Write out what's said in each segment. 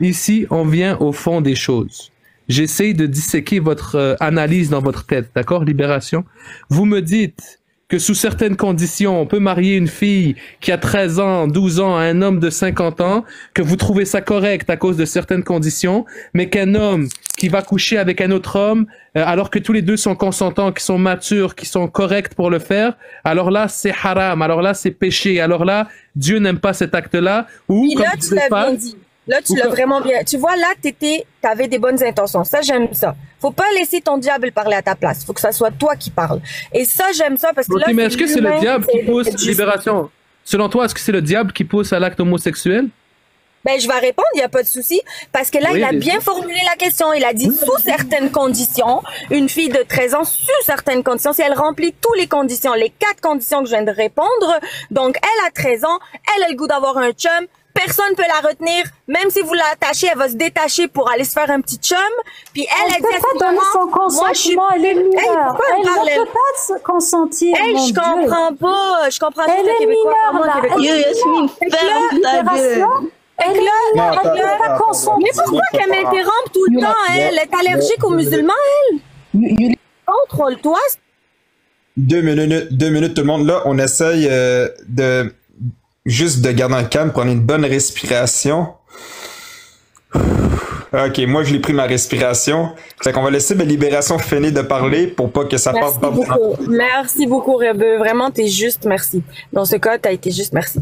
Ici, on vient au fond des choses. J'essaie de disséquer votre analyse dans votre tête, d'accord, Libération? Vous me dites que sous certaines conditions, on peut marier une fille qui a 13 ans, 12 ans à un homme de 50 ans, que vous trouvez ça correct à cause de certaines conditions, mais qu'un homme qui va coucher avec un autre homme, alors que tous les deux sont consentants, qui sont matures, qui sont corrects pour le faire, alors là, c'est haram, alors là, c'est péché, alors là, Dieu n'aime pas cet acte-là. Ou, oui, là, tu l'as bien dit. Là, tu l'as vraiment bien. Tu vois, là, t'avais des bonnes intentions. Ça, j'aime ça. Faut pas laisser ton diable parler à ta place. Faut que ça soit toi qui parles. Et ça, j'aime ça parce que là, mais est-ce que c'est le diable qui pousse Libération? Selon toi, est-ce que c'est le diable qui pousse à l'acte homosexuel? Ben, je vais répondre, il n'y a pas de souci. Parce que là, il a bien formulé la question. Il a dit, sous certaines conditions, une fille de 13 ans, sous certaines conditions, si elle remplit toutes les conditions, les 4 conditions que je viens de répondre, donc elle a 13 ans, elle a le goût d'avoir un chum, personne ne peut la retenir, même si vous l'attachez, elle va se détacher pour aller se faire un petit chum. Puis elle peut pas donner son consentement, elle est mineure. Elle ne peut pas consentir. Je comprends pas. Je comprends pas. Elle est mineure, là. Elle peut pas consentir. Mais pourquoi qu'elle m'interrompt tout le temps, elle? Elle est allergique aux musulmans, elle? Contrôle-toi. 2 minutes, tout le monde. Là, on essaye juste de garder un calme, prendre une bonne respiration. Ok, moi je l'ai pris ma respiration. Fait qu'on va laisser ma Libération finir de parler pour pas que ça parte pas. Merci beaucoup, Rebeu. Vraiment, t'es juste, merci. Dans ce cas, t'as été juste, merci.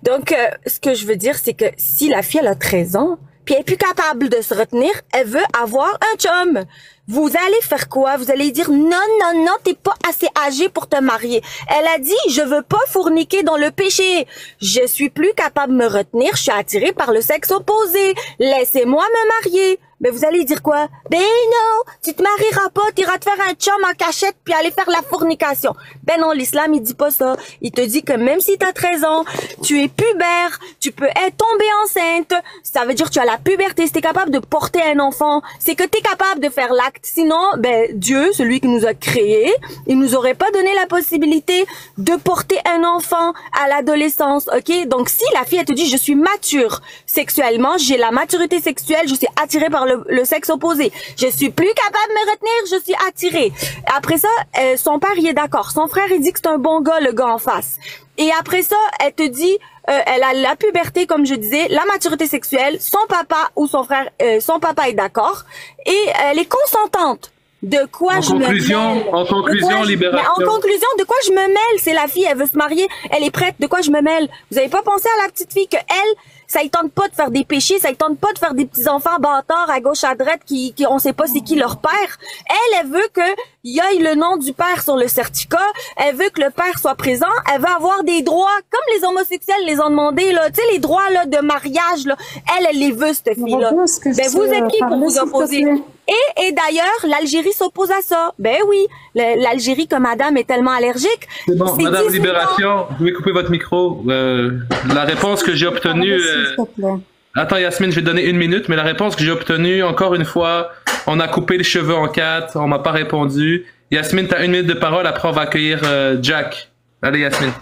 Donc, ce que je veux dire, c'est que si la fille, elle a 13 ans, puis elle est plus capable de se retenir, elle veut avoir un chum. Vous allez faire quoi? Vous allez dire non, t'es pas assez âgé pour te marier. Elle a dit, je veux pas fourniquer dans le péché. Je suis plus capable de me retenir, je suis attirée par le sexe opposé. Laissez-moi me marier. Mais vous allez dire quoi? Ben non, tu te marieras pas, t'iras te faire un chum en cachette puis aller faire la fornication. Ben non, l'islam, il dit pas ça. Il te dit que même si t'as 13 ans, tu es pubère, tu peux être tombée enceinte. Ça veut dire que tu as la puberté. Si t'es capable de porter un enfant, c'est que t'es capable de faire l'acte. Sinon, ben Dieu, celui qui nous a créés, il nous aurait pas donné la possibilité de porter un enfant à l'adolescence, ok? Donc si la fille, elle te dit, je suis mature sexuellement, j'ai la maturité sexuelle, je suis attirée par le sexe opposé. Je suis plus capable de me retenir, je suis attirée. Après ça, son père, il est d'accord. Son frère, il dit que c'est un bon gars, le gars en face. Et après ça, elle te dit, elle a la puberté, comme je disais, la maturité sexuelle, son papa ou son frère, son papa est d'accord. Et elle est consentante. De quoi je me mêle? En conclusion, Libération. Mais en conclusion, de quoi je me mêle? C'est la fille, elle veut se marier, elle est prête. De quoi je me mêle? Vous avez pas pensé à la petite fille que elle, ça y tente pas de faire des péchés, ça y tente pas de faire des petits enfants bâtards à gauche à droite qui on sait pas c'est qui leur père. Elle veut que il y ait le nom du père sur le certificat. Elle veut que le père soit présent. Elle veut avoir des droits comme les homosexuels les ont demandé là. Tu sais les droits là de mariage là. Elle les veut cette fille là. Ben vous êtes qui pour vous opposer? Et d'ailleurs, l'Algérie s'oppose à ça. Ben oui, l'Algérie, comme madame est tellement allergique. C'est bon, madame Libération, vous pouvez couper votre micro. La réponse que j'ai obtenue... Attends, Yasmine, je vais te donner 1 minute, mais la réponse que j'ai obtenue, encore une fois, on a coupé les cheveux en 4, on m'a pas répondu. Yasmine, tu as 1 minute de parole, après on va accueillir Jack. Allez, Yasmine.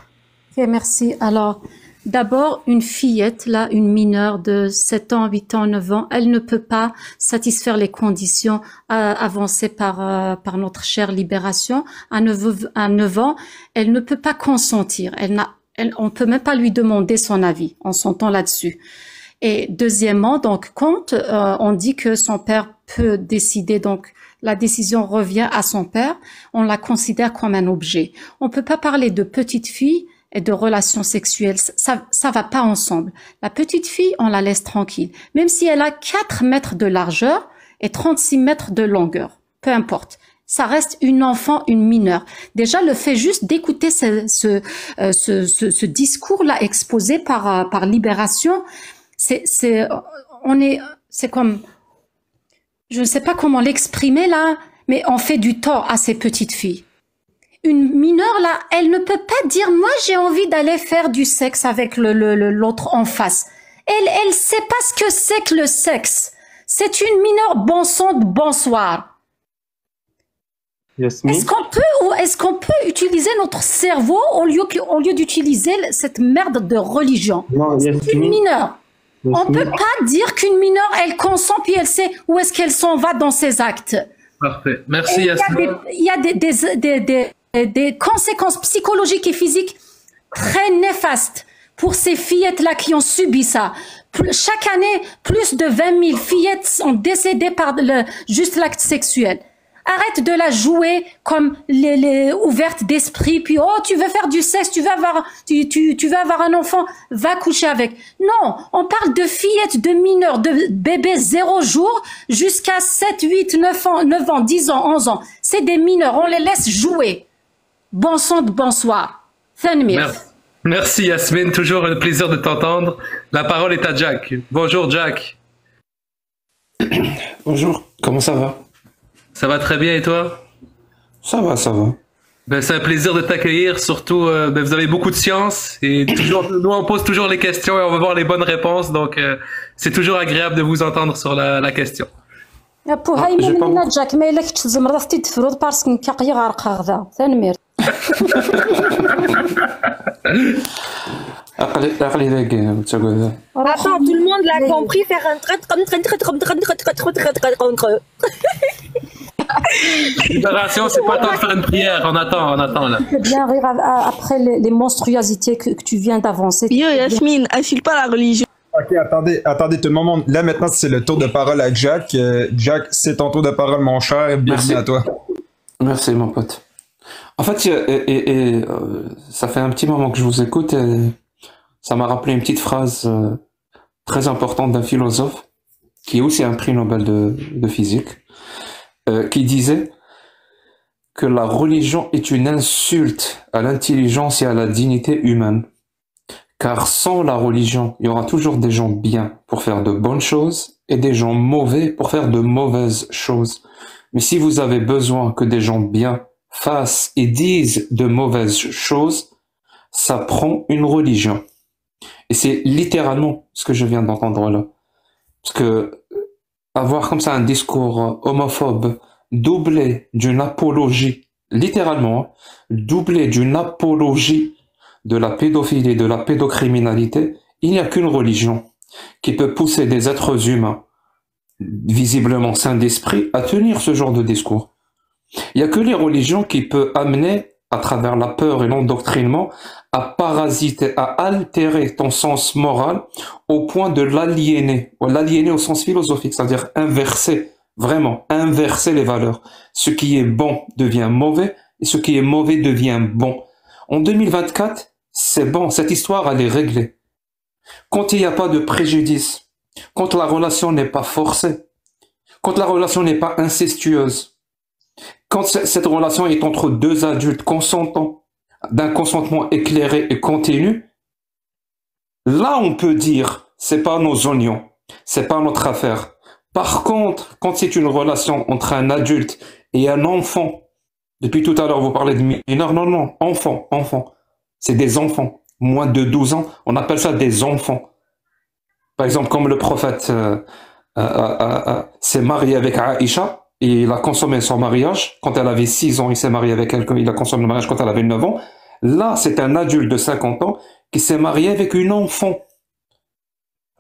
Ok, merci. Alors... D'abord, une fillette, là, une mineure de 7 ans, 8 ans, 9 ans, elle ne peut pas satisfaire les conditions avancées par notre chère Libération. À 9 ans, elle ne peut pas consentir. On peut même pas lui demander son avis. On s'entend là-dessus. Et deuxièmement, donc, quand on dit que son père peut décider, donc, la décision revient à son père, on la considère comme un objet. On peut pas parler de petite fille et de relations sexuelles, ça va pas ensemble. La petite fille, on la laisse tranquille. Même si elle a 4 mètres de largeur et 36 mètres de longueur. Peu importe. Ça reste une enfant, une mineure. Déjà, le fait juste d'écouter ce discours-là exposé par Libération, c'est comme, je ne sais pas comment l'exprimer là, mais on fait du tort à ces petites filles. Une mineure, là, elle ne peut pas dire, moi, j'ai envie d'aller faire du sexe avec l'autre en face. Elle sait pas ce que c'est que le sexe. C'est une mineure, bon sang, bonsoir. Yasmine. Est-ce qu'on peut utiliser notre cerveau au lieu d'utiliser cette merde de religion? Non, c'est une mineure. On peut pas dire qu'une mineure, elle consent puis elle sait où est-ce qu'elle s'en va dans ses actes. Parfait. Merci, Yasmine. Il y a des conséquences psychologiques et physiques très néfastes pour ces fillettes-là qui ont subi ça. Chaque année, plus de 20 000 fillettes sont décédées par juste l'acte sexuel. Arrête de la jouer comme les ouvertes d'esprit, puis oh, tu veux faire du sexe, tu veux avoir un enfant, va coucher avec. Non, on parle de fillettes, de mineurs, de bébés 0 jour jusqu'à 7, 8, 9 ans, 10 ans, 11 ans. C'est des mineurs, on les laisse jouer. Bon sang de bonsoir. Thanmir. Merci Yasmine, toujours un plaisir de t'entendre. La parole est à Jack. Bonjour Jack. Bonjour, comment ça va? Ça va très bien et toi? Ça va, ça va. Ben, c'est un plaisir de t'accueillir, surtout vous avez beaucoup de science et toujours, nous on pose toujours les questions et on va voir les bonnes réponses, donc c'est toujours agréable de vous entendre sur la question. Jack, mais Attends, tout le monde l'a compris, faire un Libération, c'est pas le temps de faire une prière, on attend là. Bien rire après les monstruosités que tu viens d'avancer. Yo, Yasmine, insulte pas la religion. Ok, attendez tout le monde. Là maintenant, c'est le tour de parole à Jack. Jack, c'est ton tour de parole, mon cher. Bienvenue à toi. Merci, mon pote. En fait, ça fait un petit moment que je vous écoute et ça m'a rappelé une petite phrase très importante d'un philosophe qui est aussi un prix Nobel de physique, qui disait que la religion est une insulte à l'intelligence et à la dignité humaine. Car sans la religion, il y aura toujours des gens bien pour faire de bonnes choses et des gens mauvais pour faire de mauvaises choses. Mais si vous avez besoin que des gens bien fassent et disent de mauvaises choses, ça prend une religion. Et c'est littéralement ce que je viens d'entendre là. Parce que avoir comme ça un discours homophobe doublé d'une apologie, littéralement, doublé d'une apologie de la pédophilie et de la pédocriminalité, il n'y a qu'une religion qui peut pousser des êtres humains, visiblement sains d'esprit, à tenir ce genre de discours. Il n'y a que les religions qui peuvent amener, à travers la peur et l'endoctrinement, à parasiter, à altérer ton sens moral au point de l'aliéner au sens philosophique, c'est-à-dire inverser, vraiment inverser les valeurs. Ce qui est bon devient mauvais et ce qui est mauvais devient bon. En 2024, c'est bon, cette histoire elle est réglée. Quand il n'y a pas de préjudice, quand la relation n'est pas forcée, quand la relation n'est pas incestueuse, quand cette relation est entre deux adultes consentants, d'un consentement éclairé et continu, là on peut dire, c'est pas nos oignons, c'est pas notre affaire. Par contre, quand c'est une relation entre un adulte et un enfant, depuis tout à l'heure vous parlez de mineurs, non, enfant, c'est des enfants, moins de 12 ans, on appelle ça des enfants. Par exemple, comme le prophète s'est marié avec Aïcha, et il a consommé son mariage, quand elle avait 6 ans, il s'est marié avec elle, il a consommé le mariage quand elle avait 9 ans. Là, c'est un adulte de 50 ans qui s'est marié avec une enfant.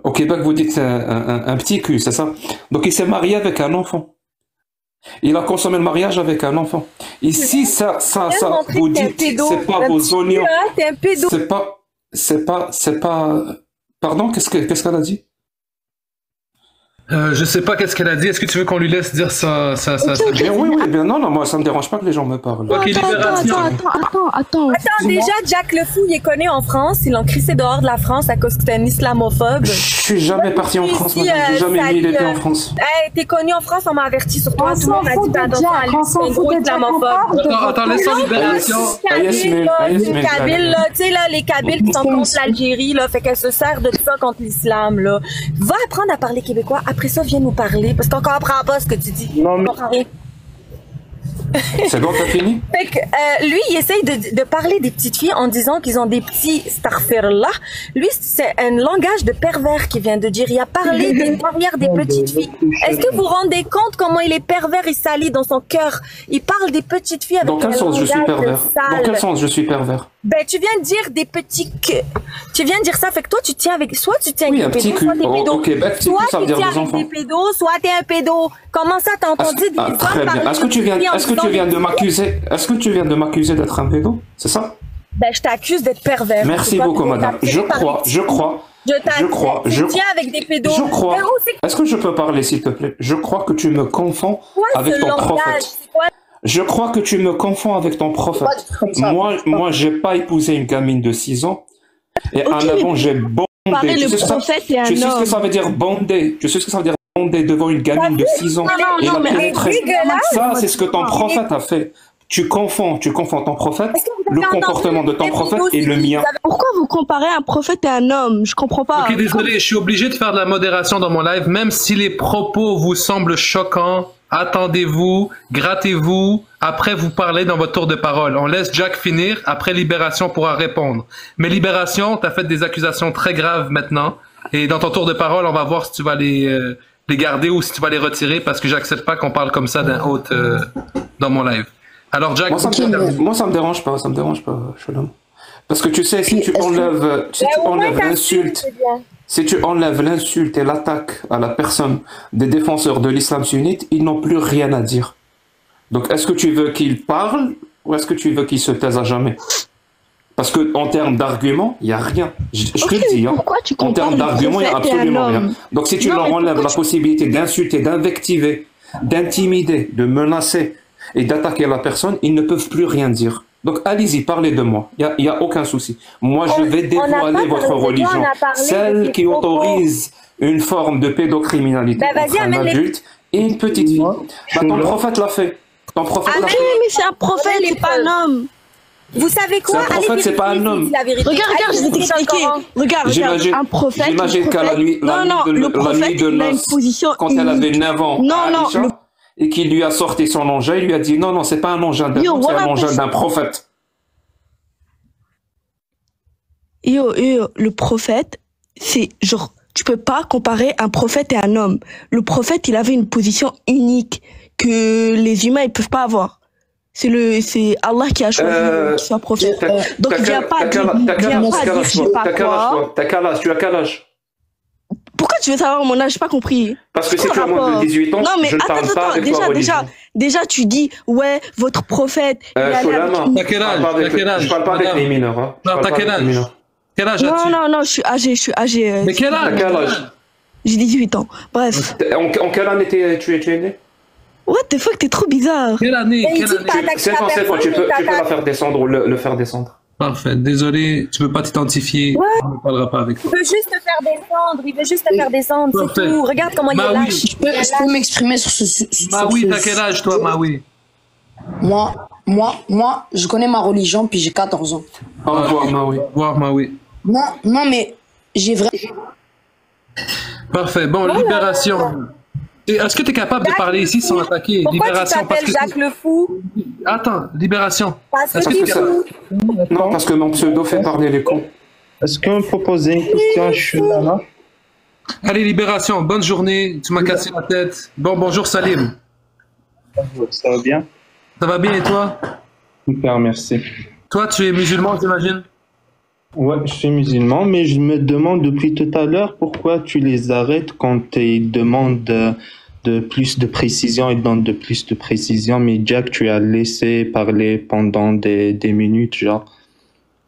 Au Québec, vous dites un petit cul, c'est ça? Donc, il s'est marié avec un enfant. Il a consommé le mariage avec un enfant. Ici, ça, vous dites, c'est pas vos oignons. C'est pas, pardon, qu'est-ce qu'elle a dit? Je sais pas qu'est-ce qu'elle a dit. Est-ce que tu veux qu'on lui laisse dire ça? Oui, bien non, moi ça me dérange pas que les gens me parlent. Ok, libération. Attends, déjà, Jack le Fou, il est connu en France. Ils l'ont crissé dehors de la France à cause que t'es un islamophobe. Je suis jamais parti en France, madame. J'ai jamais mis les pieds en France. Hey, t'es connu en France, on m'a averti sur toi. Tout le monde m'a dit attention à lui, c'est un gros islamophobe. Attends, laisse-moi libération. Les Kabyles, là, tu sais, là, les Kabyles qui sont contre l'Algérie, là, fait qu'elle se sert de ça contre l'islam, là. Va apprendre à parler québécois. Après ça, viens nous parler, parce qu'on comprend pas ce que tu dis. Non, mais... C'est bon, t'as fini? Fait que, lui, il essaye de parler des petites filles en disant qu'ils ont des petits starfers-là. Lui, c'est un langage de pervers qu'il vient de dire. Il a parlé des barrières des petites filles. Est-ce que vous vous rendez compte comment il est pervers et sali dans son cœur? Il parle des petites filles avec Dans quel sens je suis pervers? Dans quel sens je suis pervers? Ben, tu viens de dire des petits que... Tu viens de dire ça, fait que toi, tu tiens avec... Soit tu tiens Oui, un avec des petit pédos, cul. soit t'es pédo. Au Québec, petit Soit cul, ça veut tu dire tiens des avec enfants. des pédos, soit t'es un pédo. Comment ça, t'as entendu des hommes Très parler bien. Est-ce que tu viens, de filles en est-ce que tu disant viens des de filles? m'accuser, est-ce que tu viens de m'accuser d'être un pédo? C'est ça? Ben, je t'accuse d'être pervers. Merci C'est pas beaucoup, que madame. t'as Je fait parler crois, de je crois, Je t'accuse. Tu tiens je avec des pédos. je crois. Mais où c'est Est-ce que je peux parler, s'il te plaît? Je crois que tu me confonds quoi avec ce ton langage? prophète. C'est quoi? Je crois que tu me confonds avec ton prophète. Moi, j'ai pas épousé une gamine de 6 ans. Et en avant, j'ai bondé. Parler Tu le sais ce que ça- prophète et un tu sais ce que homme. ça veut dire bonder? Tu sais ce que ça veut dire bonder devant une gamine de 6 ans? Et non, la mais pénétrer. dégueulasse. Ça, c'est ce que ton prophète a fait. Tu confonds ton prophète, Est-ce que vous le avez entendu comportement de ton des prophète pédos et le qui- mien. vous avez- Pourquoi vous comparez un prophète et un homme? Je comprends pas. Ok, désolé, je suis obligé de faire de la modération dans mon live, même si les propos vous semblent choquants. Attendez-vous, grattez-vous, après vous parlez dans votre tour de parole. On laisse Jack finir, après Libération pourra répondre. Mais Libération, t'as fait des accusations très graves maintenant, et dans ton tour de parole, on va voir si tu vas les garder ou si tu vas les retirer, parce que j'accepte pas qu'on parle comme ça d'un hôte dans mon live. Alors Jack, Moi, ça me dérange pas, Shalom. Parce que tu sais, si tu enlèves l'insulte, si tu enlèves l'insulte et l'attaque à la personne des défenseurs de l'islam sunnite, ils n'ont plus rien à dire. Donc, est-ce que tu veux qu'ils parlent ou est-ce que tu veux qu'ils se taisent à jamais? Parce que en termes d'arguments, il n'y a rien. Je te le dis. Hein. Pourquoi tu En compares termes le d'arguments, il n'y a prophète et un absolument rien. homme? Donc, si tu Non, leur mais enlèves pourquoi la possibilité d'insulter, d'invectiver, d'intimider, de menacer et d'attaquer la personne, ils ne peuvent plus rien dire. Donc, allez-y, parlez de moi. Il y a aucun souci. Moi, je vais on n'a pas dévoiler parlé votre de toi, religion. on a parlé de Celle tes qui propos. autorise une forme de pédocriminalité Ben, vas-y, entre un amène les- adulte et une petite fille. Bah, ton prophète l'a fait. Ton prophète l'a Amène fait. Oui, mais c'est un prophète, les c'est pas un homme. Vous savez quoi? C'est un prophète, Allez c'est pas un vérifier homme. si c'est la vérité. Regarde, Allez je vais vérifier dans le t'expliquer. Coran. Regarde, J'imagine- un prophète. J'imagine le qu'à la prophète- nuit, Non, non, le la nuit prophète, de il a une noces, position quand elle avait unique. 9 ans, Non, non, Aïcha, et qu'il lui a sorti son engin, il lui a dit non, non, c'est pas un engin d'un Yo, homme, c'est un voilà, engin parce- d'un prophète. Yo, le prophète, c'est genre, tu peux pas comparer un prophète et un homme. Le prophète, il avait une position unique que les humains, ils peuvent pas avoir. C'est Allah qui a choisi qu'il soit prophète. Donc, il vient pas dire, T'as quel âge, je sais pas quoi. toi? T'as quel âge? Tu as quel âge? Pourquoi tu veux savoir mon âge? J'ai pas compris. Parce que si Quel tu as moins rapport? de 18 ans, Non, mais je ne parle pas avec toi religion. déjà, tu dis, ouais, votre prophète, il allait Sholama, avec une- T'as quel âge? je parle pas avec- T'as quel âge, je parle pas avec madame? les mineurs. Hein. Je Non, parle t'as pas quel avec les âge? mineurs. Quel âge Non, as-tu? non, je suis âgé. Mais quel T'as âge? quel âge? J'ai 18 ans. Bref. En quelle année tu es né? What the fuck, t'es trop bizarre. Quelle année? Mais il Quelle dit année? pas attaquer C'est la bon, personne, tu peux mais la t'attaques. faire descendre ou le faire descendre. Parfait. Désolé, tu peux pas t'identifier. On ne parlera pas avec toi. Il veut juste te faire descendre, il veut juste te faire descendre, c'est Parfait. tout. Regarde comment il est Bah oui. lâche. Je peux m'exprimer sur ce Maoui, t'as quel âge, toi, Maoui? Moi, je connais ma religion, puis j'ai 14 ans. Au revoir, Maoui. Au revoir, Maoui. Non, mais j'ai vraiment... Parfait. Bon, libération. Est-ce que tu es capable de parler ici sans attaquer? Pourquoi tu Libération, parce t'appelles que... Jacques le Fou? Attends, libération. Parce Est-ce que que tu c'est es fou. Non, parce que mon pseudo fait parler les cons. Est-ce qu'on me proposait une question? Je suis là. Allez, libération. Bonne journée. Tu m'as cassé la tête. Bon, bonjour, Salim. Ça va bien? Ça va bien et toi? Super, merci. Toi, tu es musulman, j'imagine? Ouais, je suis musulman, mais je me demande depuis tout à l'heure pourquoi tu les arrêtes quand ils demandent de plus de précision et donnent de plus de précision. Mais Jack, tu as laissé parler pendant des minutes, genre.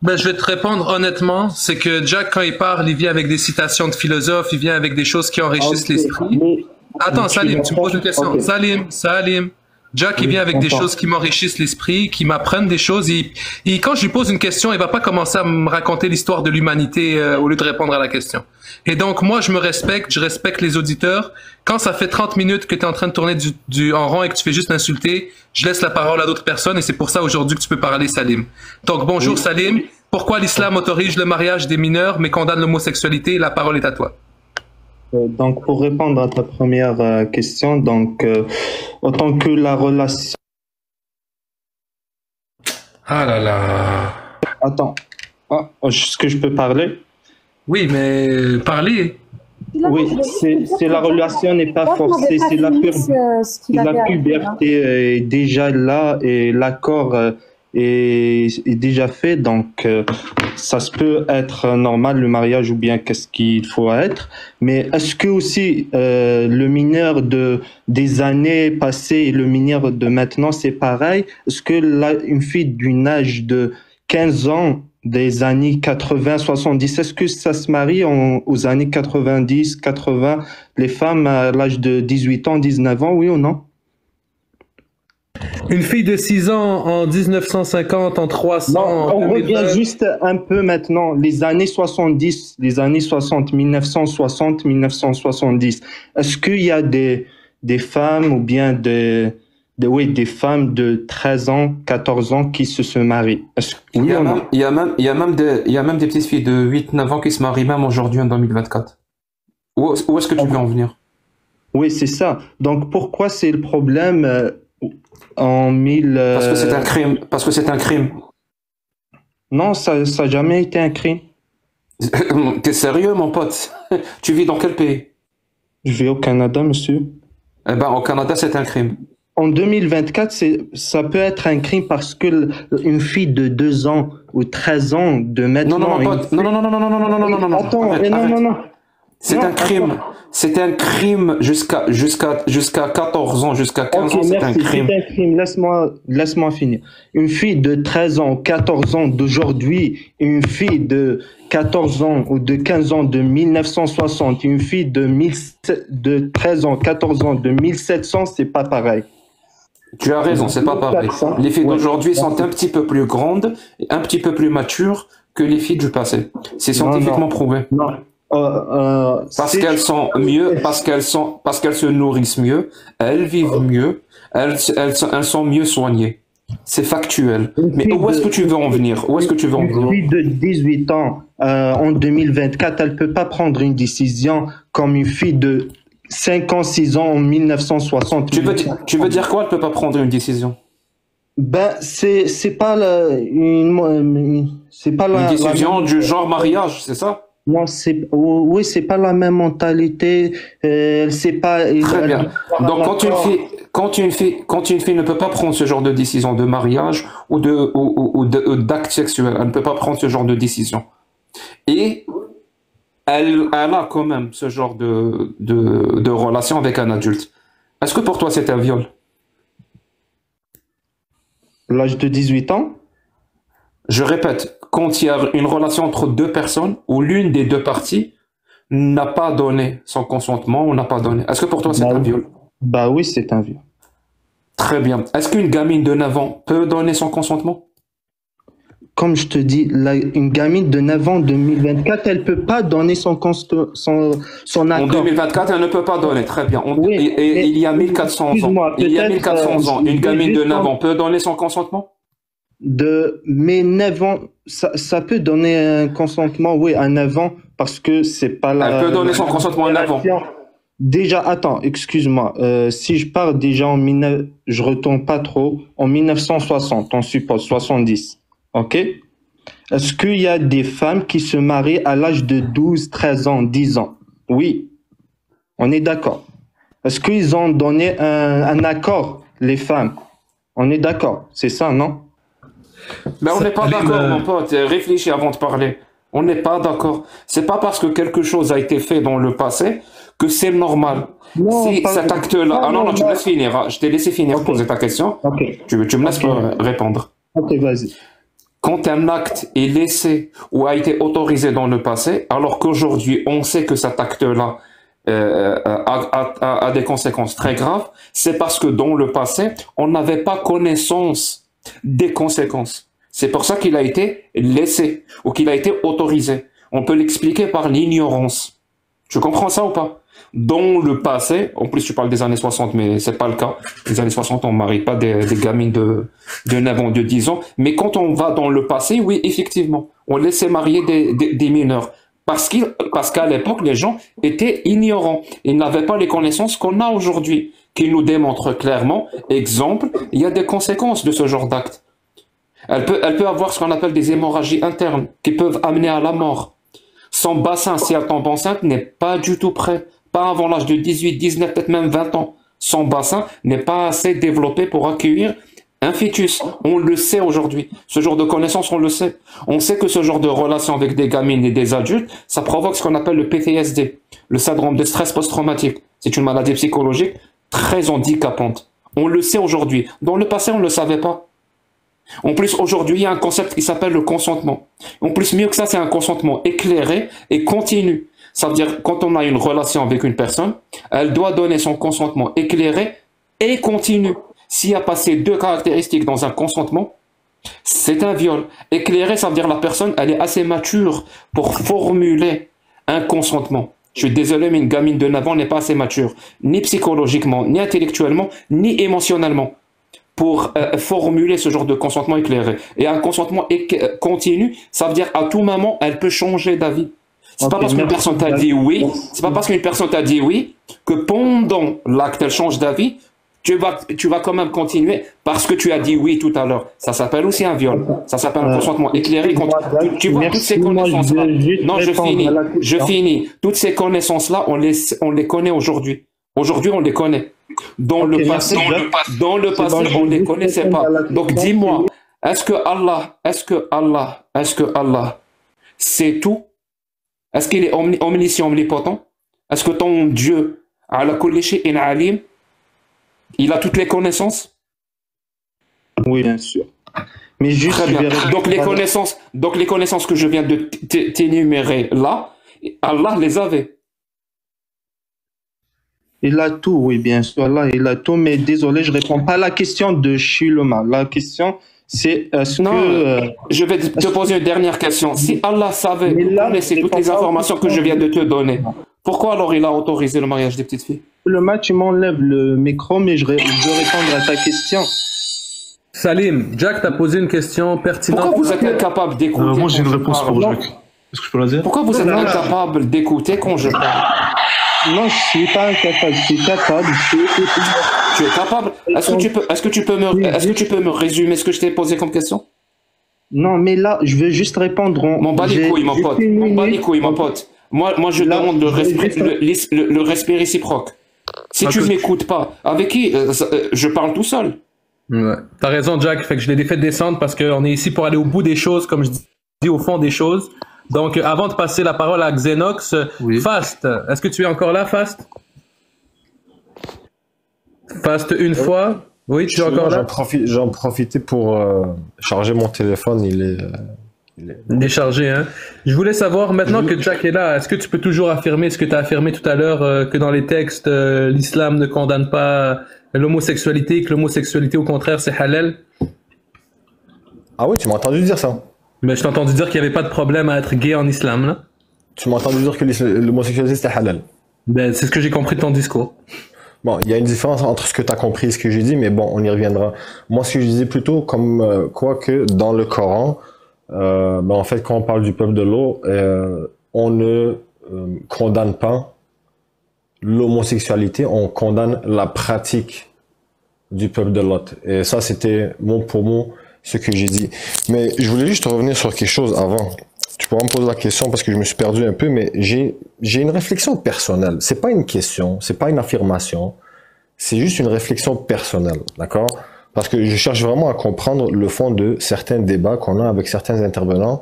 Ben, je vais te répondre honnêtement. C'est que Jack, quand il parle, il vient avec des citations de philosophes, il vient avec des choses qui enrichissent l'esprit. Mais- Attends, Salim, tu me poses une question. Ok. Salim. Jack, il vient avec des choses qui m'enrichissent l'esprit, qui m'apprennent des choses. Quand je lui pose une question, il va pas commencer à me raconter l'histoire de l'humanité au lieu de répondre à la question. Et donc, moi, je respecte les auditeurs. Quand ça fait 30 minutes que tu es en train de tourner en rond et que tu fais juste insulter, je laisse la parole à d'autres personnes et c'est pour ça aujourd'hui que tu peux parler, Salim. Donc, bonjour, Salim. Pourquoi l'islam autorise le mariage des mineurs mais condamne l'homosexualité? La parole est à toi. Donc, pour répondre à ta première question, donc, autant que la relation... Ah là là. Attends, est-ce que je peux parler? Oui, mais parlez. Oui, c'est la relation n'est pas forcée, c'est la puberté est déjà là et l'accord est déjà fait, donc ça se peut être normal le mariage ou bien qu'est-ce qu'il faut être. Mais est-ce que aussi le mineur des années passées et le mineur de maintenant c'est pareil? Est-ce que une fille d'un âge de 15 ans des années 80, 70, est-ce que ça se marie aux années 90, 80, les femmes à l'âge de 18 ans, 19 ans, oui ou non? Une fille de 6 ans en 1950, en 300, Non, en on 2020. revient juste un peu maintenant, les années 70, les années 60, 1960, 1970. Est-ce qu'il y a des femmes ou bien des femmes de 13 ans, 14 ans qui se marient? Il y a même des petites filles de 8-9 ans qui se marient même aujourd'hui en 2024. Où est-ce que tu veux en venir? Oui, c'est ça. Donc pourquoi c'est le problème en 1000... Parce que c'est un crime. Parce que c'est un crime. Non, ça n'a jamais été un crime. T'es sérieux, mon pote? Tu vis dans quel pays? Je vis au Canada, monsieur. Eh ben, au Canada, c'est un crime. En 2024, ça peut être un crime parce que une fille de 2 ans ou 13 ans de maintenant... Non, mon pote. Non. Attends, Arrête. non. C'est un crime. Attends. C'est un crime jusqu'à 14 ans, jusqu'à 15 ans, c'est un crime. C'est un crime. Laisse-moi finir. Une fille de 13 ans, 14 ans d'aujourd'hui, une fille de 14 ans ou de 15 ans de 1960, une fille de 13 ans, 14 ans de 1700, c'est pas pareil. Tu as raison, c'est pas pareil. Les filles d'aujourd'hui sont un petit peu plus grandes, un petit peu plus matures que les filles du passé. C'est scientifiquement prouvé. Non. Parce qu'elles sont mieux, parce qu'elles se nourrissent mieux, elles vivent mieux, elles sont mieux soignées. C'est factuel. Mais où est-ce que tu veux en venir? Où est-ce que tu veux en venir? Une fille de 18 ans en 2024, elle peut pas prendre une décision comme une fille de 5 ans, 6 ans en 1960. Tu veux dire quoi? Elle peut pas prendre une décision? Ben c'est pas une décision du genre mariage, c'est ça? Non, c'est pas la même mentalité. Elle sait pas. Très bien. Donc quand une fille ne peut pas prendre ce genre de décision de mariage ou d'acte sexuel, elle ne peut pas prendre ce genre de décision. Et elle a quand même ce genre de relation avec un adulte. Est-ce que pour toi c'est un viol? L'âge de 18 ans? Je répète, quand il y a une relation entre deux personnes où l'une des deux parties n'a pas donné son consentement ou n'a pas donné. Est-ce que pour toi c'est un viol? Bah oui, c'est un viol. Très bien. Est-ce qu'une gamine de 9 ans peut donner son consentement? Comme je te dis, une gamine de 9 ans, 2024, elle peut pas donner son accord. En 2024, elle ne peut pas donner. Très bien. Et il y a 1400 ans. Il y a 1400 ans. Une gamine de 9 ans peut donner son consentement? Mais 9 ans, ça peut donner un consentement, oui, à 9 ans, parce que c'est pas la... Elle peut donner son consentement à 9 ans. Déjà, attends, excuse-moi. Si je pars déjà je retourne pas trop, en 1960, on suppose, 70. OK? Est-ce qu'il y a des femmes qui se marient à l'âge de 12, 13 ans, 10 ans? Oui. On est d'accord. Est-ce qu'ils ont donné un accord, les femmes? On est d'accord. C'est ça, non? Mais on n'est pas d'accord, mon pote. Réfléchis avant de parler. On n'est pas d'accord. C'est pas parce que quelque chose a été fait dans le passé que c'est normal. Non, si cet acte-là... Ah non, tu me laisses finir. Hein. Je t'ai laissé finir poser ta question. Tu me laisses répondre. Ok, vas-y. Quand un acte est laissé ou a été autorisé dans le passé, alors qu'aujourd'hui on sait que cet acte-là a des conséquences très graves, c'est parce que dans le passé, on n'avait pas connaissance des conséquences. C'est pour ça qu'il a été laissé ou qu'il a été autorisé. On peut l'expliquer par l'ignorance. Tu comprends ça ou pas? Dans le passé, en plus tu parles des années 60, mais c'est pas le cas. Les années 60, on ne marie pas des gamines de 9 ans, de 10 ans. Mais quand on va dans le passé, oui, effectivement, on laissait marier des mineurs. Parce qu'à l'époque, les gens étaient ignorants. Ils n'avaient pas les connaissances qu'on a aujourd'hui, qui nous démontrent clairement, exemple, il y a des conséquences de ce genre d'acte. Elle peut avoir ce qu'on appelle des hémorragies internes, qui peuvent amener à la mort. Son bassin, si elle tombe enceinte, n'est pas du tout prêt. Pas avant l'âge de 18, 19, peut-être même 20 ans. Son bassin n'est pas assez développé pour accueillir Un fœtus, on le sait aujourd'hui. Ce genre de connaissance, on le sait. On sait que ce genre de relation avec des gamines et des adultes, ça provoque ce qu'on appelle le PTSD, le syndrome de stress post-traumatique. C'est une maladie psychologique très handicapante. On le sait aujourd'hui. Dans le passé, on ne le savait pas. En plus, aujourd'hui, il y a un concept qui s'appelle le consentement. En plus, mieux que ça, c'est un consentement éclairé et continu. Ça veut dire, quand on a une relation avec une personne, elle doit donner son consentement éclairé et continu. S'il y a pas ces deux caractéristiques dans un consentement, c'est un viol. Éclairé, ça veut dire la personne, elle est assez mature pour formuler un consentement. Je suis désolé, mais une gamine de 9 ans n'est pas assez mature, ni psychologiquement, ni intellectuellement, ni émotionnellement, pour formuler ce genre de consentement éclairé. Et un consentement continu, ça veut dire à tout moment, elle peut changer d'avis. C'est pas parce qu'une personne t'a dit oui, c'est pas parce qu'une personne t'a dit oui que pendant l'acte elle change d'avis, tu vas quand même continuer parce que tu as dit oui tout à l'heure. Ça s'appelle aussi un viol. Ça s'appelle un consentement éclairé. Tu vois toutes ces connaissances-là. Non, je finis. Toutes ces connaissances-là, on les connaît aujourd'hui. Aujourd'hui, on les connaît. Dans le passé, on les connaissait pas. Donc dis-moi, est-ce que Allah, c'est tout? Est-ce qu'il est omniscient, omnipotent? Est-ce que ton Dieu, ala kulli shay'in alim, il a toutes les connaissances? Oui, bien sûr. Mais juste, très bien. Donc les connaissances que je viens de t'énumérer là, Allah les avait. Il a tout, oui, bien sûr. Allah, il a tout, mais désolé, je réponds pas à la question de Shiloma. La question, c'est est-ce que... je vais te poser une dernière question. Si Allah savait connaissait toutes les informations que je viens de te donner, pourquoi alors il a autorisé le mariage des petites filles? Le match, il m'enlève le micro, mais je veux répondre à ta question. Salim, Jack t'a posé une question pertinente. Pourquoi vous êtes incapable d'écouter? Moi, j'ai une réponse pour Jack. Est-ce que je peux la dire? Pourquoi vous êtes incapable d'écouter quand je parle? Non, je suis pas incapable. Je suis capable. Tu es capable? Est-ce que tu peux me résumer ce que je t'ai posé comme question? Non, mais là, je veux juste répondre. Mon bas les couilles, mon pote. Mon bas les couilles, mon pote. Moi, je demande le respect réciproque. Si tu m'écoutes pas, avec qui je parle tout seul? Ouais. T'as raison, Jack. Fait que je l'ai fait descendre parce qu'on est ici pour aller au bout des choses, comme je dis, au fond des choses. Donc, avant de passer la parole à Xenox, oui. Fast, est-ce que tu es encore là, Fast? Fast une fois? Oui, tu es encore là? J'en profitais pour charger mon téléphone, il est chargé, hein? Je voulais savoir, maintenant que Jack est là, est-ce que tu peux toujours affirmer ce que tu as affirmé tout à l'heure, que dans les textes, l'islam ne condamne pas l'homosexualité, que l'homosexualité, au contraire, c'est halal? Ah oui, tu m'as entendu dire ça? Mais je t'ai entendu dire qu'il n'y avait pas de problème à être gay en islam, là. Tu m'as entendu dire que l'homosexualité c'était halal. Ben, c'est ce que j'ai compris de ton discours. Bon, il y a une différence entre ce que tu as compris et ce que j'ai dit, mais bon, on y reviendra. Moi, ce que je disais plutôt, comme quoi que dans le Coran, en fait, quand on parle du peuple de l'eau, on ne condamne pas l'homosexualité, on condamne la pratique du peuple de Lot. Et ça, c'était mot pour mot ce que j'ai dit. Mais je voulais juste revenir sur quelque chose avant. Tu pourras me poser la question parce que je me suis perdu un peu, mais j'ai une réflexion personnelle. C'est pas une question, c'est pas une affirmation, c'est juste une réflexion personnelle, d'accord? Parce que je cherche vraiment à comprendre le fond de certains débats qu'on a avec certains intervenants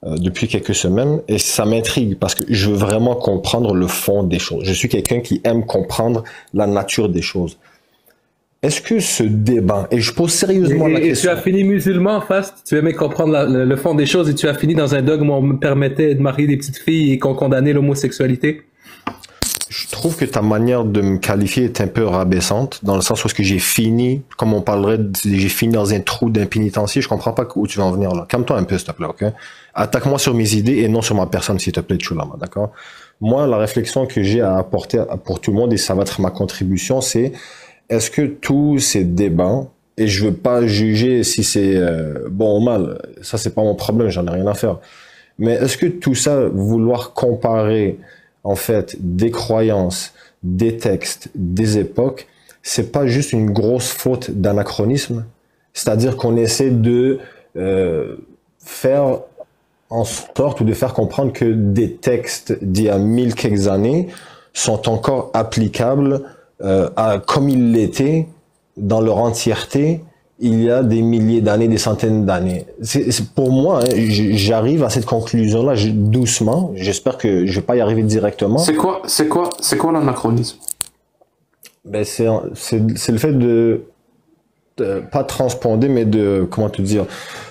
depuis quelques semaines, et ça m'intrigue parce que je veux vraiment comprendre le fond des choses. Je suis quelqu'un qui aime comprendre la nature des choses. Est-ce que ce débat, et je pose sérieusement la question... Et tu as fini musulman, Fast, tu aimais comprendre le fond des choses et tu as fini dans un dogme où on me permettait de marier des petites filles et qu'on condamnait l'homosexualité? Je trouve que ta manière de me qualifier est un peu rabaissante, dans le sens où j'ai fini, comme on parlerait, j'ai fini dans un trou d'impénitencier, je comprends pas où tu vas en venir là. Calme-toi un peu, s'il te plaît, ok? Attaque-moi sur mes idées et non sur ma personne, s'il te plaît, Chulama, d'accord? Moi, la réflexion que j'ai à apporter pour tout le monde, et ça va être ma contribution, c'est est-ce que tous ces débats, et je veux pas juger si c'est bon ou mal, ça c'est pas mon problème, j'en ai rien à faire, mais est-ce que tout ça, vouloir comparer en fait des croyances, des textes, des époques, c'est pas juste une grosse faute d'anachronisme? C'est-à-dire qu'on essaie de faire en sorte ou de faire comprendre que des textes d'il y a 1000 quelques années sont encore applicables comme ils l'étaient dans leur entièreté il y a des milliers d'années, des centaines d'années. Pour moi, hein, j'arrive à cette conclusion-là doucement. J'espère que je vais pas y arriver directement. C'est quoi l'anachronisme? Ben c'est le fait de pas transponder, mais comment te dire,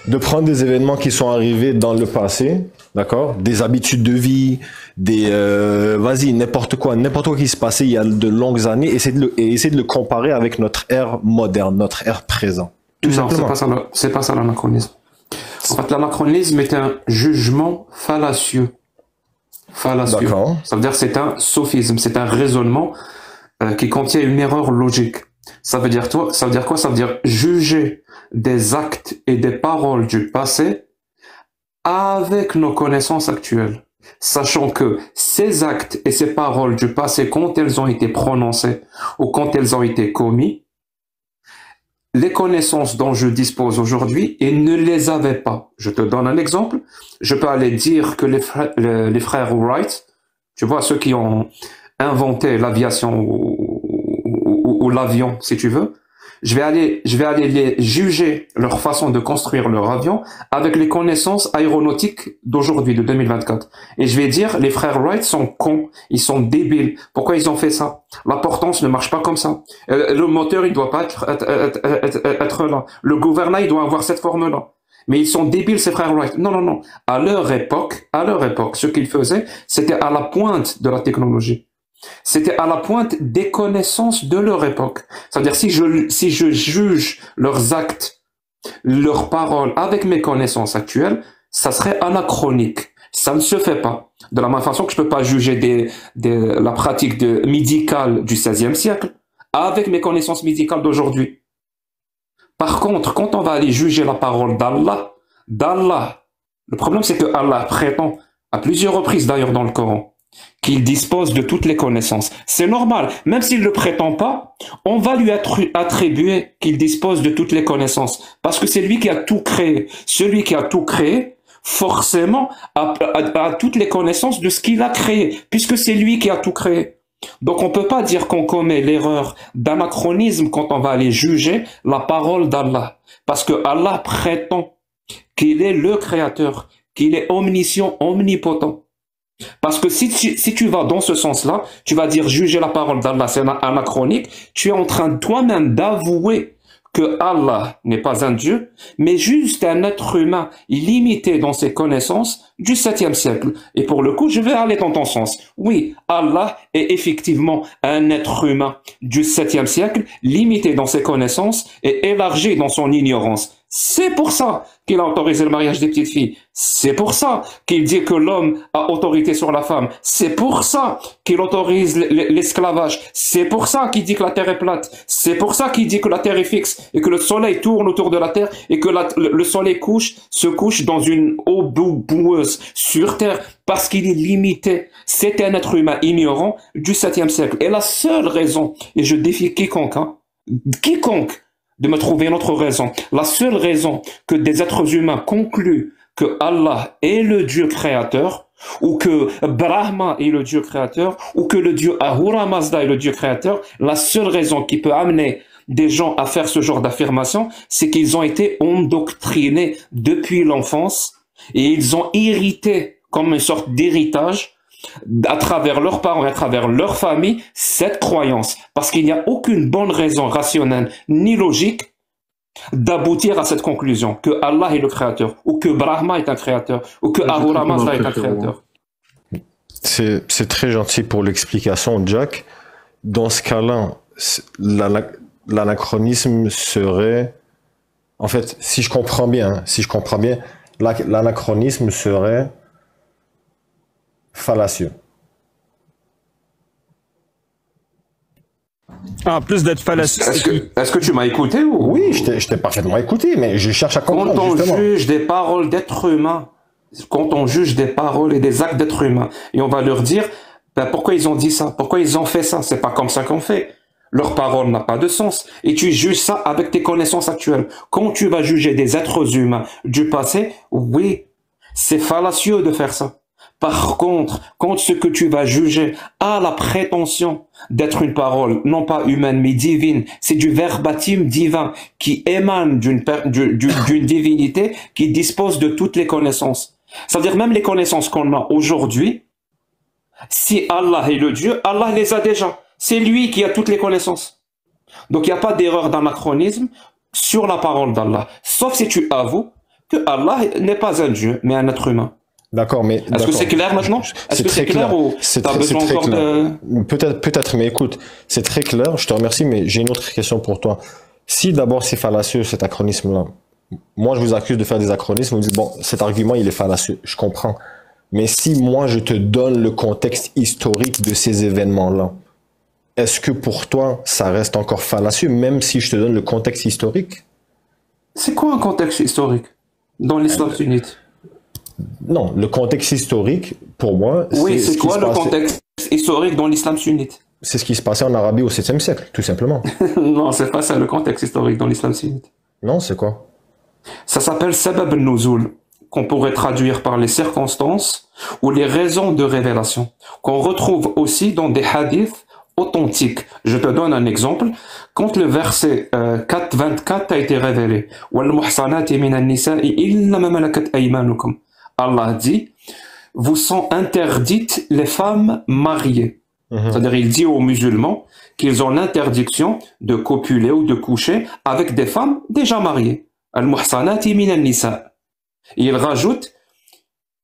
de prendre des événements qui sont arrivés dans le passé, d'accord, des habitudes de vie, n'importe quoi qui se passait il y a de longues années, et essayer de le comparer avec notre ère moderne, notre ère présent. Non, c'est pas ça l'anachronisme. En fait, l'anachronisme est un jugement fallacieux. D'accord. Ça veut dire que c'est un sophisme, c'est un raisonnement qui contient une erreur logique. Ça veut dire quoi? Ça veut dire juger des actes et des paroles du passé avec nos connaissances actuelles, sachant que ces actes et ces paroles du passé, quand elles ont été prononcées ou quand elles ont été commises, les connaissances dont je dispose aujourd'hui, et ne les avaient pas. Je te donne un exemple. Je peux aller dire que les frères Wright, tu vois, ceux qui ont inventé l'aviation ou l'avion, si tu veux, je vais aller les juger leur façon de construire leur avion avec les connaissances aéronautiques d'aujourd'hui, de 2024. Et je vais dire, les frères Wright sont cons, ils sont débiles. Pourquoi ils ont fait ça? La portance ne marche pas comme ça. Le moteur, il doit pas être là. Le gouvernail doit avoir cette forme-là. Mais ils sont débiles, ces frères Wright. Non. À leur époque, ce qu'ils faisaient, c'était à la pointe de la technologie. C'était à la pointe des connaissances de leur époque. C'est-à-dire, si je juge leurs actes, leurs paroles avec mes connaissances actuelles, ça serait anachronique. Ça ne se fait pas. De la même façon que je peux pas juger la pratique médicale du XVIe siècle avec mes connaissances médicales d'aujourd'hui. Par contre, quand on va aller juger la parole d'Allah, le problème c'est que Allah prétend, à plusieurs reprises d'ailleurs dans le Coran, qu'il dispose de toutes les connaissances. C'est normal, même s'il ne le prétend pas, on va lui attribuer qu'il dispose de toutes les connaissances, parce que c'est lui qui a tout créé. Celui qui a tout créé, forcément, a toutes les connaissances de ce qu'il a créé, puisque c'est lui qui a tout créé. Donc on ne peut pas dire qu'on commet l'erreur d'anachronisme quand on va aller juger la parole d'Allah, parce que Allah prétend qu'il est le créateur, qu'il est omniscient, omnipotent. Parce que si tu vas dans ce sens-là, tu vas dire juger la parole d'Allah, c'est anachronique, tu es en train toi-même d'avouer que Allah n'est pas un Dieu, mais juste un être humain limité dans ses connaissances du 7e siècle. Et pour le coup, je vais aller dans ton sens. Oui, Allah est effectivement un être humain du 7e siècle, limité dans ses connaissances et élargi dans son ignorance. C'est pour ça qu'il a autorisé le mariage des petites filles. C'est pour ça qu'il dit que l'homme a autorité sur la femme. C'est pour ça qu'il autorise l'esclavage. C'est pour ça qu'il dit que la terre est plate. C'est pour ça qu'il dit que la terre est fixe et que le soleil tourne autour de la terre et que le soleil se couche dans une eau boueuse sur terre parce qu'il est limité. C'est un être humain ignorant du 7e siècle. Et la seule raison, et je défie quiconque, de me trouver une autre raison. La seule raison que des êtres humains concluent que Allah est le Dieu créateur, ou que Brahma est le Dieu créateur, ou que le Dieu Ahura Mazda est le Dieu créateur, la seule raison qui peut amener des gens à faire ce genre d'affirmation, c'est qu'ils ont été endoctrinés depuis l'enfance et ils ont hérité comme une sorte d'héritage à travers leurs parents et à travers leur famille, cette croyance. Parce qu'il n'y a aucune bonne raison rationnelle ni logique d'aboutir à cette conclusion que Allah est le créateur, ou que Brahma est un créateur, ou que Ahura Mazda est un créateur. C'est très gentil pour l'explication, Jack. Dans ce cas-là, l'anachronisme serait... En fait, si je comprends bien, l'anachronisme serait fallacieux. En plus d'être fallacieux. Est-ce que tu m'as écouté ou... Oui, je t'ai parfaitement écouté, mais je cherche à comprendre. Quand on justement juge des paroles d'êtres humains, quand on juge des paroles et des actes d'êtres humains, et on va leur dire, pourquoi ils ont dit ça, pourquoi ils ont fait ça, c'est pas comme ça qu'on fait. Leur parole n'a pas de sens. Et tu juges ça avec tes connaissances actuelles. Quand tu vas juger des êtres humains du passé, oui, c'est fallacieux de faire ça. Par contre, quand ce que tu vas juger a la prétention d'être une parole, non pas humaine, mais divine, c'est du verbatim divin qui émane d'une divinité qui dispose de toutes les connaissances. C'est-à-dire même les connaissances qu'on a aujourd'hui, si Allah est le Dieu, Allah les a déjà. C'est lui qui a toutes les connaissances. Donc il n'y a pas d'erreur d'anachronisme sur la parole d'Allah. Sauf si tu avoues que Allah n'est pas un Dieu, mais un être humain. D'accord, mais... Est-ce que c'est clair maintenant? Est-ce que c'est clair ou t'as besoin encore de... Peut-être, mais écoute, c'est très clair, je te remercie, mais j'ai une autre question pour toi. Si d'abord c'est fallacieux, cet acronisme-là, moi je vous accuse de faire des acronismes, vous dites, bon, cet argument il est fallacieux, je comprends. Mais si moi je te donne le contexte historique de ces événements-là, est-ce que pour toi ça reste encore fallacieux, même si je te donne le contexte historique? C'est quoi un contexte historique dans l'islam sunnite? Non, le contexte historique, pour moi... Oui, c'est quoi le contexte historique dans l'islam sunnite? C'est ce qui se passait en Arabie au 7e siècle, tout simplement. Non, c'est pas ça le contexte historique dans l'islam sunnite. Non, c'est quoi? Ça s'appelle sabab al-nuzul, qu'on pourrait traduire par les circonstances ou les raisons de révélation, qu'on retrouve aussi dans des hadiths authentiques. Je te donne un exemple. Quand le verset 4.24 a été révélé, وَالْمُحْصَنَاتِ مِنَ النِّسَاءِ إِلَّا مَا مَلَكَتْ أَيْمَانُكُمْ, Allah dit, vous sont interdites les femmes mariées. C'est-à-dire, il dit aux musulmans qu'ils ont l'interdiction de copuler ou de coucher avec des femmes déjà mariées. Al-muhsanati min an-nisa. Il rajoute,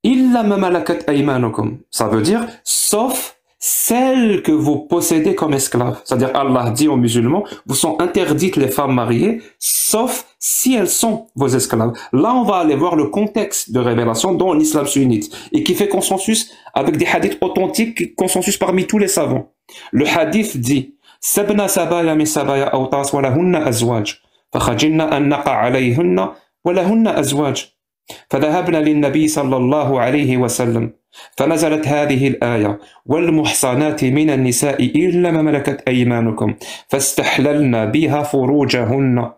illa ma malakat aymanukum. Ça veut dire, sauf celles que vous possédez comme esclaves. C'est-à-dire, Allah dit aux musulmans, vous sont interdites les femmes mariées, sauf si elles sont vos esclaves. Là, on va aller voir le contexte de révélation dans l'islam sunnite et qui fait consensus avec des hadiths authentiques, consensus parmi tous les savants. Le hadith dit, Sabna sabaya min sabaya awtas wa lahunna azwaj, fakhajinna an naqa alayhunna wa lahunna azwaj. فذهبنا للنبي صلى الله عليه وسلم فنزلت هذه الآية والمحصنات من النساء إلا ما ملكت أيمانكم فاستحللنا بها فروجهن.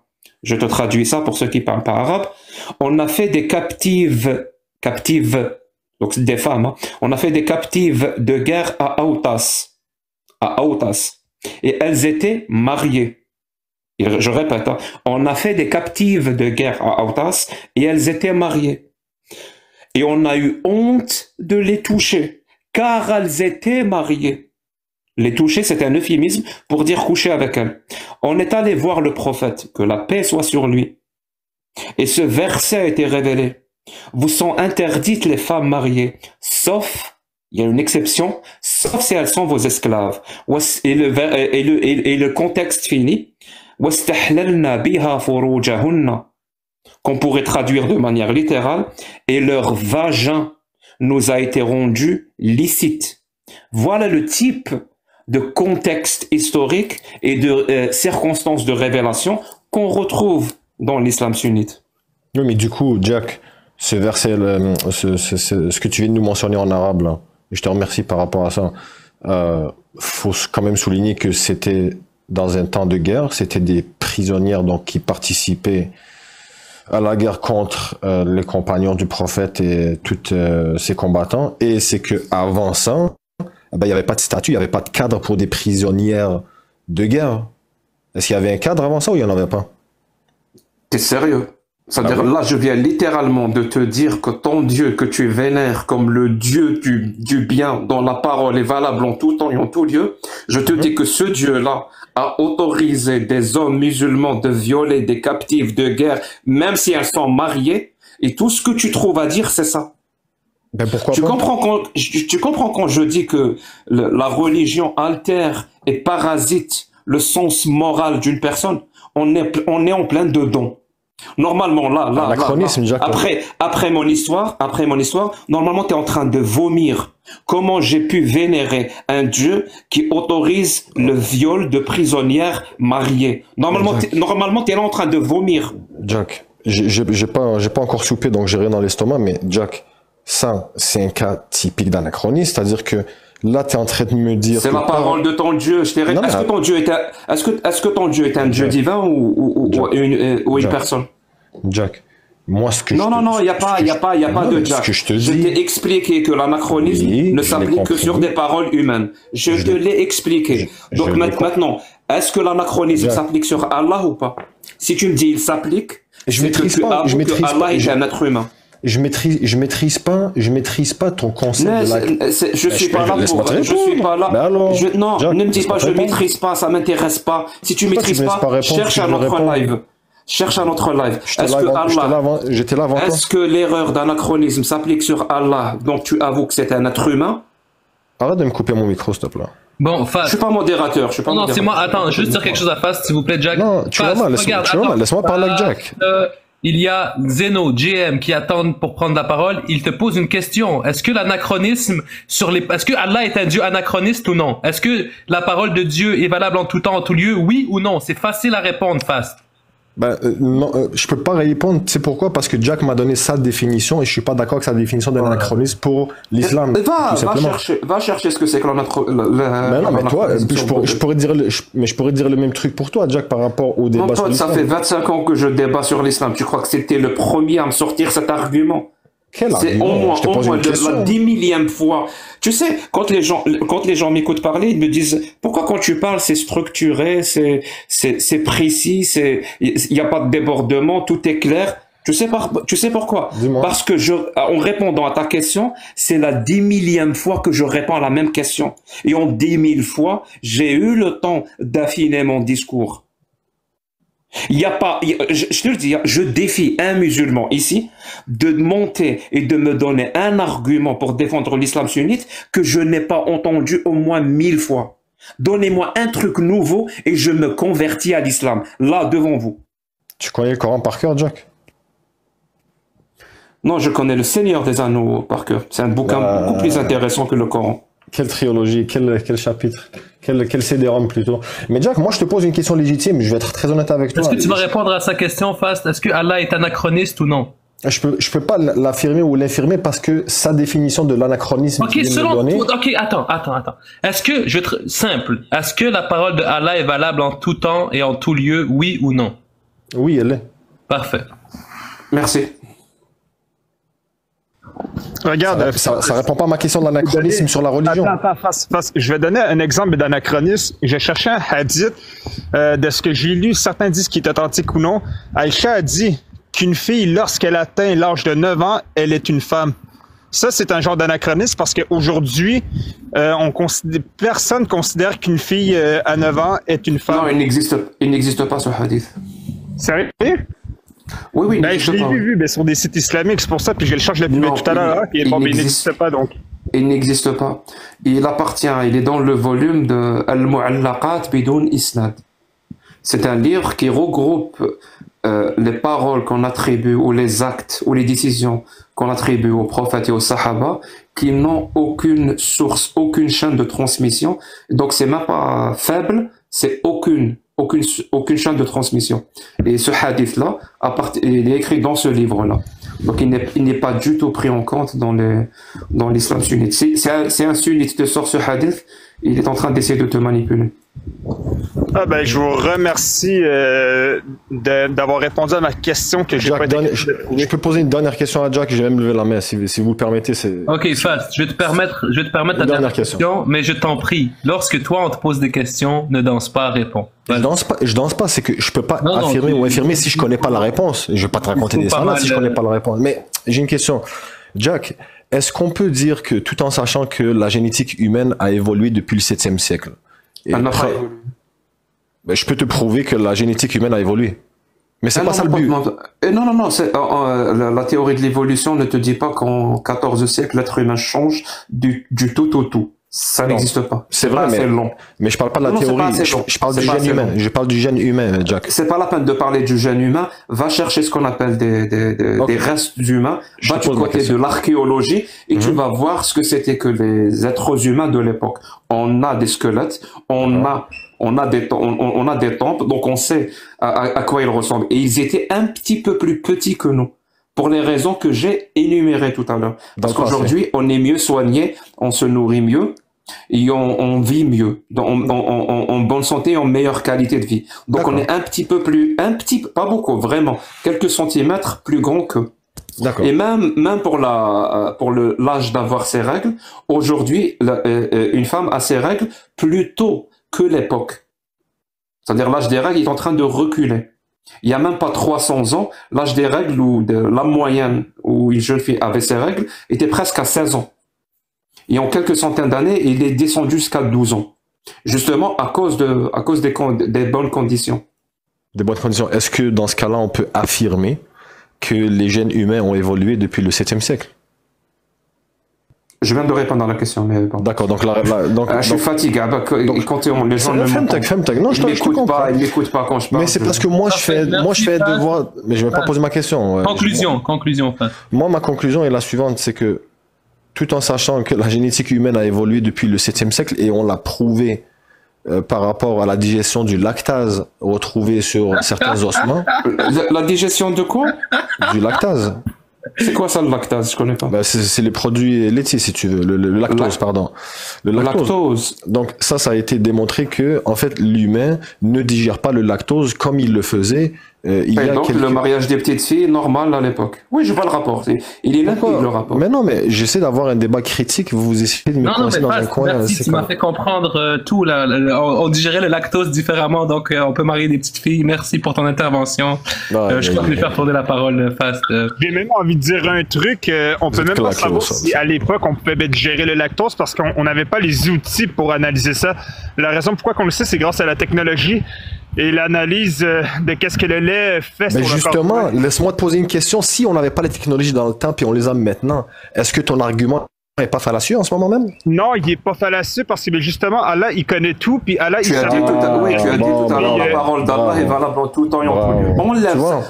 Je te traduis ça pour ceux qui parlent pas arabe. On a fait des captives, donc des femmes, hein. On a fait des captives de guerre à Autas, et elles étaient mariées. Je répète, hein, on a fait des captives de guerre à Autas et elles étaient mariées. Et on a eu honte de les toucher, car elles étaient mariées. Les toucher, c'est un euphémisme pour dire coucher avec elles. On est allé voir le prophète, que la paix soit sur lui. Et ce verset a été révélé. Vous sont interdites les femmes mariées, sauf, il y a une exception, sauf si elles sont vos esclaves. Et le contexte fini. Qu'on pourrait traduire de manière littérale, et leur vagin nous a été rendu licite. Voilà le type de contexte historique et de circonstances de révélation qu'on retrouve dans l'islam sunnite. Oui, mais du coup, Jack, ce verset, ce que tu viens de nous mentionner en arabe, là, et je te remercie par rapport à ça, faut quand même souligner que c'était dans un temps de guerre, c'était des prisonnières donc qui participaient à la guerre contre les compagnons du prophète et tous ses combattants. Et c'est que avant ça, ben, il n'y avait pas de statut, il n'y avait pas de cadre pour des prisonnières de guerre. Est-ce qu'il y avait un cadre avant ça ou il n'y en avait pas? T'es sérieux? C'est-à-dire, Ah oui. là, je viens littéralement de te dire que ton Dieu que tu vénères comme le Dieu du bien, dont la parole est valable en tout temps et en tout lieu, je te dis que ce Dieu-là a autorisé des hommes musulmans de violer des captives de guerre, même si elles sont mariées, et tout ce que tu trouves à dire, c'est ça. Ben pourquoi Tu pas? comprends quand je dis que la religion altère et parasite le sens moral d'une personne? On est en plein dedans. Normalement, là, Anachronisme, Jack. après mon histoire, normalement, tu es en train de vomir. Comment j'ai pu vénérer un Dieu qui autorise le viol de prisonnières mariées? Normalement, tu es là en train de vomir. Jack, j'ai pas encore soupé, donc j'ai rien dans l'estomac, mais Jack, ça, c'est un cas typique d'anachronisme, c'est-à-dire que là, tu es en train de me dire... C'est la parole de ton Dieu. Est-ce que ton Dieu est un Dieu divin ou une personne? Jack, Moi, ce que Non, il n'y a pas de Jack. Ce que je te Je dis. t'ai expliqué que l'anachronisme Oui, ne je s'applique l'ai que sur compris. des paroles humaines. Je te l'ai expliqué. Donc je l'ai compris. maintenant, est-ce que l'anachronisme Jack. s'applique sur Allah ou pas? Si tu me dis il s'applique, Je c'est maîtrise que tu pas, avoues je maîtrise que pas, Allah est un être humain. je maîtrise pas ton concept Mais de la. je suis peux- pas là laisse-moi pour, te je suis pas là. Ben alors, Non, Jack, ne me dis laisse-moi pas te je répondre. maîtrise pas, ça m'intéresse pas. Si tu Pourquoi tu maîtrises me laisses pas, pas répondre cherche si je un veux autre répondre? live. Cherche un autre live. J'étais Est-ce là que avant- Allah, j'étais là avant toi. est-ce que l'erreur d'anachronisme s'applique sur Allah, donc tu avoues que c'est un être humain? Arrête de me couper mon micro, s'il te plaît. Bon, Je Fast. suis pas modérateur, je suis pas Non, modérateur. c'est moi. Attends, juste dire quelque chose à Fast, s'il vous plaît, Jack. Non, tu Fast, vois mal, regarde, tu vois mal, attends. laisse-moi parler avec Jack. Il y a Zeno, GM qui attendent pour prendre la parole. Il te pose une question. Est-ce que l'anachronisme est-ce que Allah est un Dieu anachroniste ou non? Est-ce que la parole de Dieu est valable en tout temps, en tout lieu? Oui ou non? C'est facile à répondre, Fast. Ben, non, je peux pas répondre. Tu sais pourquoi? Parce que Jack m'a donné sa définition et je suis pas d'accord avec sa définition d'un anachronisme pour l'islam. Va chercher ce que c'est que Mais non, mais toi, je pourrais dire le même truc pour toi, Jack, par rapport au débat Mon sur pote, ça l'islam. fait 25 ans que je débat sur l'islam. Tu crois que c'était le premier à me sortir cet argument? Quel C'est argument? Je te au pose moins une question. la 10 millième fois. Tu sais, quand les gens m'écoutent parler, ils me disent, pourquoi quand tu parles, c'est structuré, c'est précis, il y a pas de débordement, tout est clair. Tu sais pourquoi? Dis-moi. Parce que en répondant à ta question, c'est la 10 millième fois que je réponds à la même question. Et en 10 000 fois, j'ai eu le temps d'affiner mon discours. Il y a pas, je te le dis, je défie un musulman ici de monter et de me donner un argument pour défendre l'islam sunnite que je n'ai pas entendu au moins 1000 fois. Donnez-moi un truc nouveau et je me convertis à l'islam, là, devant vous. Tu connais le Coran par cœur, Jack? Non, je connais le Seigneur des Anneaux par cœur. C'est un bouquin beaucoup plus intéressant que le Coran. Quelle trilogie, quel chapitre, quel CD-ROM plutôt. Mais Jack, moi je te pose une question légitime, je vais être très honnête avec toi. Est-ce que tu vas répondre à sa question, Fast? Est-ce que Allah est anachroniste ou non? Je peux pas l'affirmer ou l'infirmer parce que sa définition de l'anachronisme Ok, qu'il vient de me selon donner. ok, attends. Est-ce que, je vais être simple, est-ce que la parole de Allah est valable en tout temps et en tout lieu, oui ou non? Oui, elle est. Parfait. Merci. Regarde, Ça répond pas à ma question de l'anachronisme sur la religion. Attends, je vais donner un exemple d'anachronisme. J'ai cherché un hadith de ce que j'ai lu. Certains disent qu'il est authentique ou non. Aïcha a dit qu'une fille, lorsqu'elle atteint l'âge de 9 ans, elle est une femme. Ça, c'est un genre d'anachronisme parce qu'aujourd'hui, personne considère qu'une fille à 9 ans est une femme. Non, il n'existe pas ce hadith. Sérieux? Oui, Ben, je l'ai vu sur des sites islamiques, c'est pour ça, puis je le cherche depuis tout à l'heure, et bon, mais il n'existe pas donc. Il n'existe pas. Il est dans le volume de Al-Mu'allaqat Bidoun Isnad. C'est un livre qui regroupe les paroles qu'on attribue, ou les actes, ou les décisions qu'on attribue aux prophètes et aux sahaba, qui n'ont aucune source, aucune chaîne de transmission. Donc c'est même pas faible, c'est aucune chaîne de transmission. Et ce hadith-là, il est écrit dans ce livre-là. Donc il n'est pas du tout pris en compte dans l'islam sunnite. C'est un sunnite te sort ce hadith, il est en train d'essayer de te manipuler. Ah ben, je vous remercie d'avoir répondu à ma question que j'ai Jack, pas été... je peux poser une dernière question à Jack, je vais même lever la main si vous le permettez. Ok, Fast, je vais te permettre la dernière question, mais je t'en prie, lorsque toi on te pose des questions, ne danse pas à répondre. Je danse pas, c'est que je peux pas affirmer ou infirmer si je connais pas la réponse. Je vais pas te raconter des salades si je connais pas la réponse. Mais j'ai une question. Jack, est-ce qu'on peut dire que tout en sachant que la génétique humaine a évolué depuis le 7e siècle, je peux te prouver que la génétique humaine a évolué. Mais c'est pas ça le but. Non, la théorie de l'évolution ne te dit pas qu'en 14 siècles, l'être humain change du tout au tout. Ça n'existe pas. C'est vrai, mais je parle pas de la théorie. Je parle du gène humain. Je parle du gène humain, Jack. C'est pas la peine de parler du gène humain. Va chercher ce qu'on appelle des restes humains. Va du côté de l'archéologie et tu vas voir ce que c'était que les êtres humains de l'époque. On a des squelettes, on a des temples, donc on sait à quoi ils ressemblent. Et ils étaient un petit peu plus petits que nous, pour les raisons que j'ai énumérées tout à l'heure. Parce qu'aujourd'hui, on est mieux soigné, on se nourrit mieux, et on vit mieux, en bonne santé, en meilleure qualité de vie. Donc on est un petit peu plus, pas beaucoup, vraiment, quelques centimètres plus grand qu'eux. D'accord. Et même pour l'âge d'avoir ses règles, aujourd'hui, une femme a ses règles plus tôt que l'époque. C'est-à-dire l'âge des règles est en train de reculer. Il n'y a même pas 300 ans, l'âge des règles ou la moyenne où une jeune fille avait ses règles était presque à 16 ans. Et en quelques centaines d'années, il est descendu jusqu'à 12 ans. Justement à cause des bonnes conditions. Des bonnes conditions. Est-ce que dans ce cas-là, on peut affirmer que les gènes humains ont évolué depuis le 7e siècle? Je viens de répondre à la question, mais bon. D'accord, donc je suis fatigué. Quand les gens ne m'écoutent pas, ils m'écoutent pas quand je parle. Mais c'est parce que moi, je fais devoir. Mais je vais pas poser ma question. Ouais. Conclusion. Moi, ma conclusion est la suivante, c'est que tout en sachant que la génétique humaine a évolué depuis le 7e siècle et on l'a prouvé par rapport à la digestion du lactase retrouvé sur certains ossements. La digestion de quoi? Du lactase. C'est quoi ça, le lactase? Je connais pas. Bah, c'est les produits laitiers, si tu veux. Le lactose, pardon. Le lactose. Donc, ça a été démontré que, en fait, l'humain ne digère pas le lactose comme il le faisait. Le mariage des petites filles, normal à l'époque. Oui, je vois le rapport. Il est là, le rapport. Mais non, mais j'essaie d'avoir un débat critique. Vous essayez de me coincer dans un coin. Merci, tu m'as fait comprendre tout. On digérait le lactose différemment, donc on peut marier des petites filles. Merci pour ton intervention. Je crois que je vais faire tourner la parole fast. J'ai même envie de dire un truc. On peut même pas savoir si à l'époque on pouvait digérer le lactose parce qu'on n'avait pas les outils pour analyser ça. La raison pourquoi on le sait, c'est grâce à la technologie. Et l'analyse de qu'est-ce que le lait fait sur le corps. Justement, laisse-moi te poser une question. Si on n'avait pas les technologies dans le temps puis on les a maintenant, est-ce que ton argument n'est pas fallacieux en ce moment même? Non, il n'est pas fallacieux parce que justement, Allah, il connaît tout, puis Allah, il sait tout. Oui, tu as dit tout à l'heure, la parole d'Allah est valable en tout temps et en tout lieu.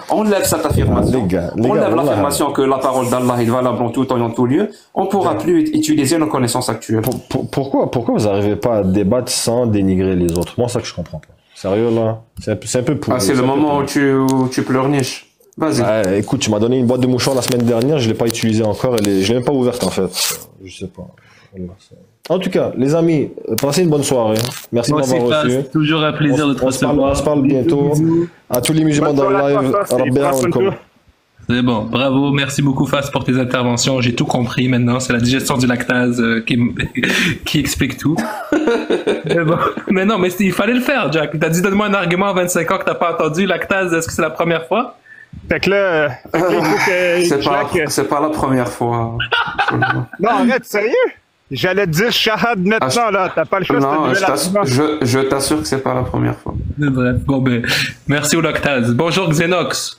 On lève cette affirmation. On lève l'affirmation que la parole d'Allah est valable en tout temps et en tout lieu. On ne pourra plus utiliser nos connaissanses actuelles. Pourquoi vous n'arrivez pas à débattre sans dénigrer les autres? Moi, ça que je comprends pas. Sérieux, là? C'est un peu pourri. C'est le moment où tu pleurniches. Vas-y. Écoute, tu m'as donné une boîte de mouchoirs la semaine dernière, je l'ai pas utilisée encore, je l'ai même pas ouverte en fait. Je sais pas. En tout cas, les amis, passez une bonne soirée. Merci de m'avoir reçu. C'est toujours un plaisir de te recevoir. On se parle bientôt. À tous les musulmans dans le live. C'est bon, bravo, merci beaucoup Fast pour tes interventions, j'ai tout compris maintenant, c'est la digestion du lactase qui explique tout. mais non, mais il fallait le faire, Jack. T'as dit donne-moi un argument à 25 ans que t'as pas entendu, lactase, est-ce que c'est la première fois? Fait que là, il faut que c'est pas la première fois. Non, arrête, sérieux? J'allais te dire shahad maintenant, là, t'as pas le choix. Non, je t'assure que c'est pas la première fois. Bref, bon ben, merci au lactase. Bonjour Xenox.